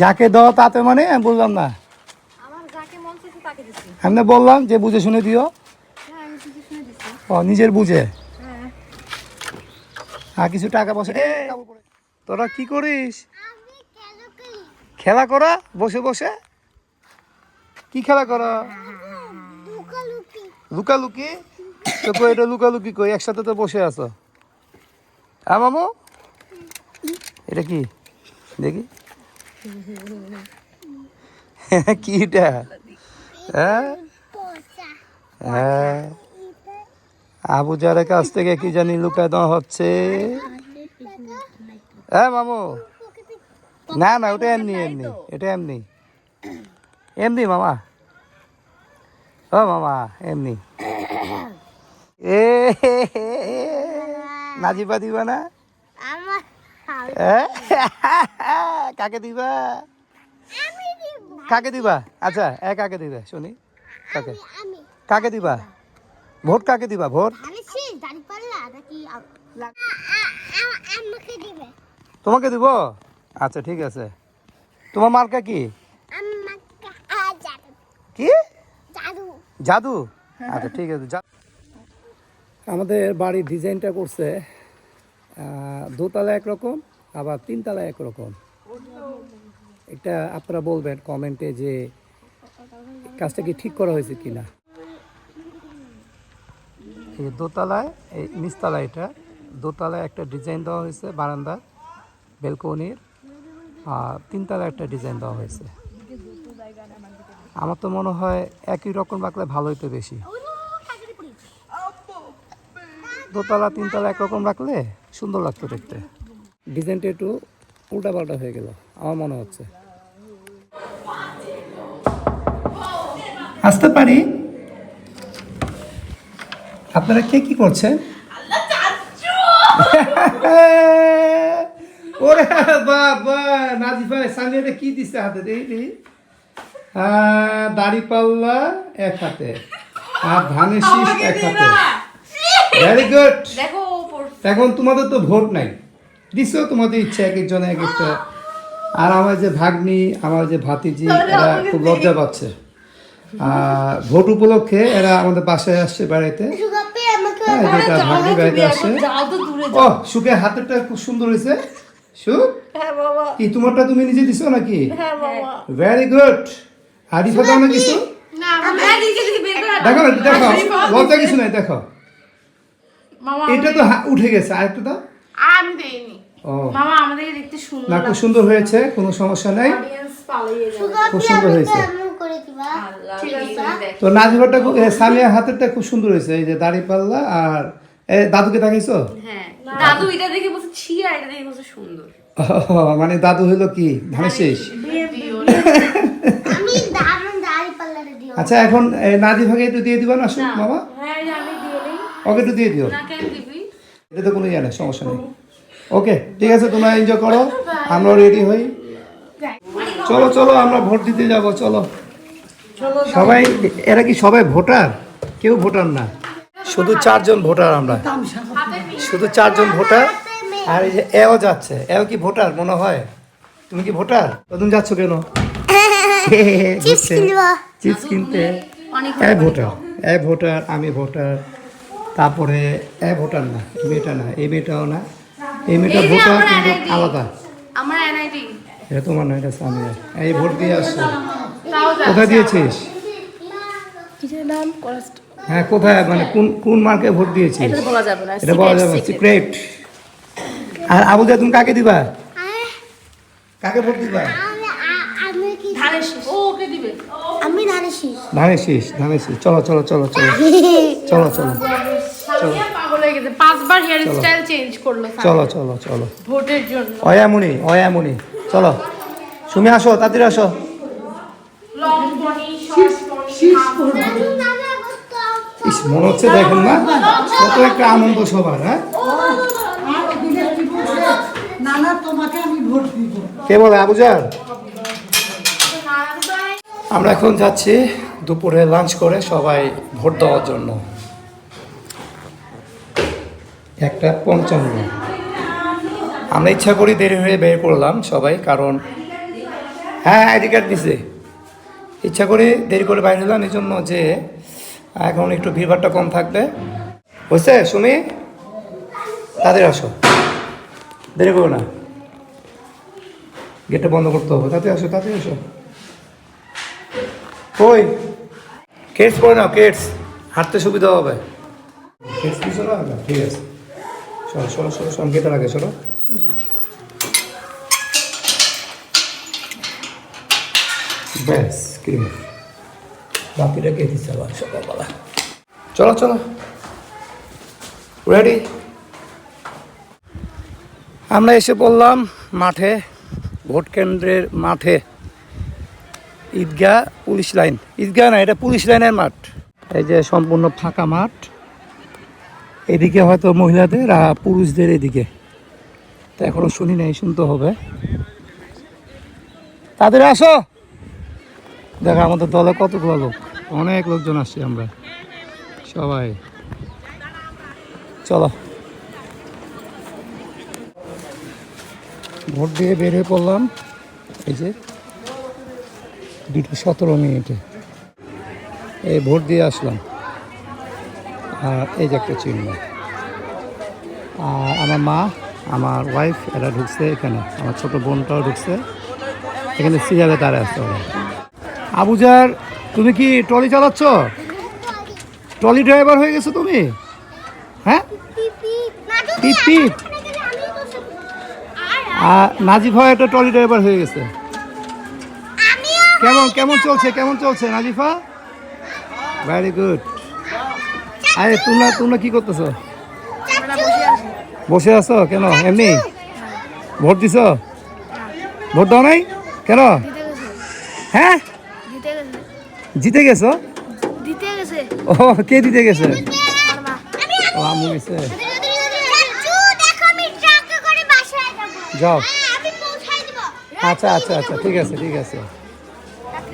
যাকে দাও তাতে মানে আমি বললাম না, আমি না বললাম যে বুঝে শুনে দিও। ও নিজের বুঝে। আর কিছু টাকা পয়সা। তোরা কি করিস? খেলা করা বসে বসে? কি খেলা করা? লুকালুকি। তো কই এটা লুকালুকি কই? একসাথে তো বসে আছো। হ্যাঁ মামু, এটা কি দেখি? কি এটা? হ্যাঁ হ্যাঁ, আবুজারের কাছ থেকে কি জানি লুকায় দেওয়া হচ্ছে। হ্যাঁ মামু, না না ওটা এমনি এমনি, এটা এমনি এমনি মামা। ও মামা এমনি। এ নাজিবা দিবা না? কাকে দিবা? কাকে দিবা? আচ্ছা কাকে দিবে শুনি? কাকে কাকে দিবা? ভোট কাকে দিবা? ভোট তোমাকে দিব? আচ্ছা ঠিক আছে। তোমার মার্কা কি? কি জাদু? আচ্ছা ঠিক আছে। আমাদের বাড়ির ডিজাইনটা করছে দোতলা একরকম, আবার তিনতলা একরকম। এটা আপনারা বলবেন কমেন্টে যে কাজটা কি ঠিক করা হয়েছে কিনা। এই দোতলায়, এই নিচতলায়, এটা দোতলায় একটা ডিজাইন দেওয়া হয়েছে বারান্দার বেলকনির, আর তিনতলায় একটা ডিজাইন দেওয়া হয়েছে। আমার তো মনে হয় একই রকম রাখলে ভালো হইতো বেশি। দোতলা তিনতলা একরকম রাখলে সুন্দর লাগতো দেখতে। ডিজাইনটা একটু উল্টাপাল্টা হয়ে গেল আমার মনে হচ্ছে। আসতে পারি? আপনারা কে কি করছেন? ওরে বাবা, নাজিফা সামিয়াটা কি দিছে হাতে? দেখি দাড়ি পাল্লা এক হাতে আর ধানের শীষ এক হাতে। Very good. এখন তোমাদের তো ভোট নাই, দিছো তোমাদের ইচ্ছা, এক একজনে এক একটা। আর আমার যে ভাগ্নি, আমার যে ভাতিজি, এরা খুব লজ্জা পাচ্ছে। ভোট উপলক্ষে এরা আমাদের বাসায় আসছে বেড়াইতে। হ্যাঁ, যেটা ভাগ্নি বেড়াইতে আসছে। ও সুখের হাতেরটা খুব সুন্দর হয়েছে। সুখ কি তোমারটা তুমি নিজে দিছো নাকি? Very good. আরিফা দাও না কিছু? দেখো না, দেখো লজ্জা কিছু নাই, দেখো এটা তো উঠে গেছে। আরেকটা দাও। আমি দেইনি। ও মামা আমাদেরকে দেখতে সুন্দর না, খুব সুন্দর হয়েছে, কোনো সমস্যা নাই, খুব সুন্দর হয়েছে। তো নাজিবারটা সামিয়ার হাতেরটা খুব সুন্দর হয়েছে। এই যে দাড়ি পাল্লা আর দাদুকে দেখাইছো? হ্যাঁ, দাদু এটা দেখে বলছে ছি, আর এটা দেখে বলছে সুন্দর। মানে দাদু হইলো কি ধানের শেষ? আচ্ছা এখন নাজিভাকে একটু দিয়ে দিবা না মামা? ওকে একটু দিয়ে দিও। এটা তো কোনো ইয়ে নেই, সমস্যা নেই। ওকে ঠিক আছে, তোমরা এনজয় করো, আমরা রেডি হই। চলো চলো আমরা ভোট দিতে যাব। চলো সবাই। এরা কি সবাই ভোটার? কেউ ভোটার না, শুধু 4 জন ভোটার আমরা, শুধু 4 জন ভোটার। আর এই যে এও যাচ্ছে, এও কি ভোটার মনে হয়? তুমি কি ভোটার? তুমি যাচ্ছ কেন? চিপস কিনতে। এ ভোটার, আমি ভোটার, তারপরে ভোটার না, এই মেয়েটা না, এই মেয়েটাও না, এই মেয়েটা ভোটার কিন্তু আলাদা। আমার এনআইডি এটা তোমার না, এটা সামিয়ার। এই ভোট দিয়ে আসছো? কোথায় দিয়েছিস? হ্যাঁ কোথায়, মানে কোন কোন মার্কে ভোট দিয়েছিস? এটা বলা যাবে না, এটা বলা যাবে, সিক্রেট। আর আবুজা তুমি কাকে দিবা? কাকে ভোট দিবা? ধানের শীষ। চলো চলো চলো চলো চলো চলো পাঁচবার হেয়ার স্টাইল চেঞ্জ করলো চলো চলো চলো ভোটের জন্য। অয়ামুনি চলো। সুমি আসো, তাড়াতাড়ি আসো। মনে হচ্ছে দেখেন না কত একটা আনন্দ সবার। হ্যাঁ কে বলে আবুজার? আমরা এখন যাচ্ছি দুপুরে লাঞ্চ করে সবাই ভোট দেওয়ার জন্য। 1:55। আমরা ইচ্ছা করি দেরি হয়ে বের করলাম সবাই, কারণ হ্যাঁ আইডি কার্ড দিছে। ইচ্ছা করে দেরি করে বাইরে হলাম এই জন্য যে এখন একটু ভিড়ভাড়টা কম থাকবে। বুঝছে সুমি, তাদের আসো, দেরি করো না, গেটটা বন্ধ করতে হবে। তাতে আসো, তাতে আসো। কই কেটস পরে নাও, কেটস হাঁটতে সুবিধা হবে। কেটস দিছো না? ঠিক আছে, চলো চলো চলো চলো, গেটে লাগে, চলো। ব্যাস ক্রিম বাকিটা কে দিচ্ছে আবার সকালবেলা। চলো চলো, রেডি। আমরা এসে পড়লাম মাঠে, ভোট কেন্দ্রের মাঠে। ঈদগাহ পুলিশ লাইন, ঈদগাহ না, এটা পুলিশ লাইনের মাঠ। এই যে সম্পূর্ণ ফাঁকা মাঠ। এদিকে হয়তো মহিলাদের আর পুরুষদের এদিকে, তো এখনো শুনি নাই, শুনতে হবে। তাদের আসো, দেখো আমাদের দলে কতগুলো লোক, অনেক লোকজন আসছি আমরা সবাই। চলো, ভোট দিয়ে বের হয়ে পড়লাম। এই যে 2:17 এই ভোট দিয়ে আসলাম। আর এই যে একটা চিহ্ন। আর আমার মা, আমার ওয়াইফ এরা ঢুকছে এখানে, আমার ছোট বোনটাও ঢুকছে এখানে, সিরিয়ালে দাঁড়ায় আসছে ওরা। আবুজার, তুমি কি ট্রলি চালাচ্ছ? ট্রলি ড্রাইভার হয়ে গেছো তুমি? হ্যাঁ, পিপি। আর নাজিফা একটা ট্রলি ড্রাইভার হয়ে গেছে। কেমন কেমন চলছে, কেমন চলছে নাজিফা? Very good. আরে তোমরা কি করতেছো? বসে আছো কেন? এমনি ভোট দিছ? ভোট দাও নাই কেন? হ্যাঁ, জিতে গেছো? ও, কে দিতে গেছে? ও, আমু গেছে। যাও, আচ্ছা আচ্ছা আচ্ছা, ঠিক আছে ঠিক আছে।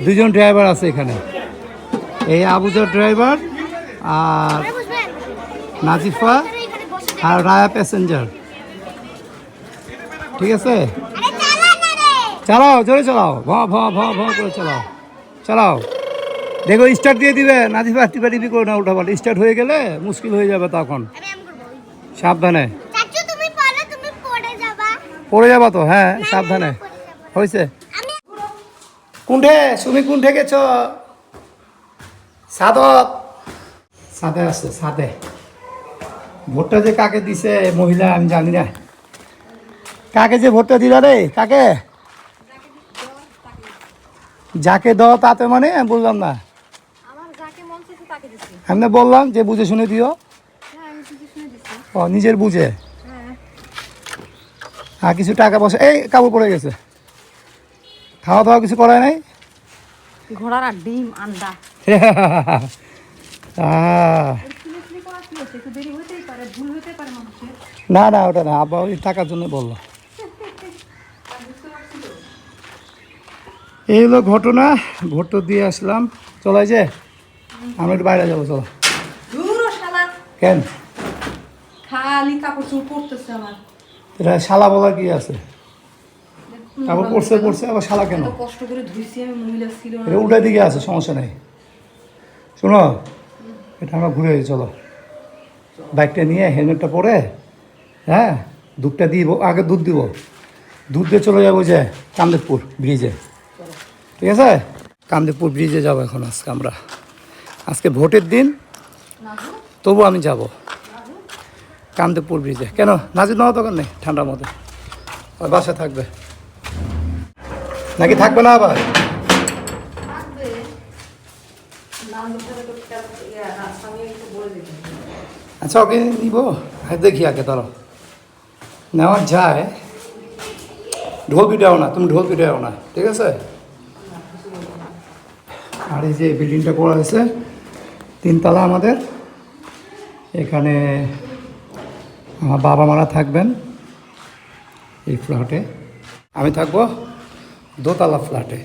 দুজন ড্রাইভার আছে এখানে, এই আবুজার ড্রাইভার আর নাজিফা আর রায়া প্যাসেঞ্জার। ঠিক আছে, চালাও, জোরে চালাও, ভ ভ ভ ভ করে চালাও, চালাও। দেখো স্টার্ট দিয়ে দিবে, নাজিফা টিপি করো না, উল্টাপাল্টা। স্টার্ট হয়ে গেলে মুশকিল হয়ে যাবে তখন, সাবধানে। পড়ে যাবা তো, হ্যাঁ সাবধানে। হয়েছে কুণ্ঠে, সুমি কুণ্ঠে গেছ? সাদত সাদে আসছে, সাদে। ভোটটা যে কাকে দিছে মহিলা আমি জানি না, কাকে যে ভোটটা দিলা রে, কাকে? যাকে দাও তাতে মানে আমি বললাম না, আমি না বললাম যে বুঝে শুনে দিও। ও, নিজের বুঝে। হ্যাঁ, কিছু টাকা পয়সা, এই কাপড় পড়ে গেছে। খাওয়া দাওয়া কিছু করায় নাই? ঘোড়ার আর ডিম আন্ডা না না, ওটা না, আব্বা ওই টাকার জন্য বললো। এই হলো ঘটনা, ভোট তো দিয়ে আসলাম। চলো, যে আমরা একটু বাইরে যাবো, চলো। কেন? খালি কাপড় চোপড় পরতেছে আমার। এটা শালা বলা কি আছে? কাপড় পরছে পরছে, আবার শালা কেন? কষ্ট করে ধুইছি আমি, মহিলা ছিল না। এটা উল্টা দিকে আছে, সমস্যা নেই। শোনো, এটা আমরা ঘুরে চলো, বাইকটা নিয়ে হেলমেটটা পরে, হ্যাঁ, দুধটা দিব, আগে দুধ দিব, দুধ দিয়ে চলে যাবো যে কামদেবপুর ব্রিজে। ঠিক আছে, কামদেবপুর ব্রিজে যাবো এখন আজকে আমরা। আজকে ভোটের দিন, তবু আমি যাব কামদেবপুর ব্রিজে। কেন? নাজির নেওয়া দোকান নেই, ঠান্ডার মধ্যে ওই বাসা থাকবে নাকি থাকবে না? আবার আচ্ছা, ওকে নিব, দেখি আগে ধরো নেওয়া যায়। ঢোল পিটাও না, তুমি ঢোল পিটাও না, ঠিক আছে? আর এই যে বিল্ডিংটা করা হয়েছে 3 তলা আমাদের, এখানে আমার বাবা মারা থাকবেন এই ফ্ল্যাটে, আমি থাকবো 2 তলা ফ্ল্যাটে।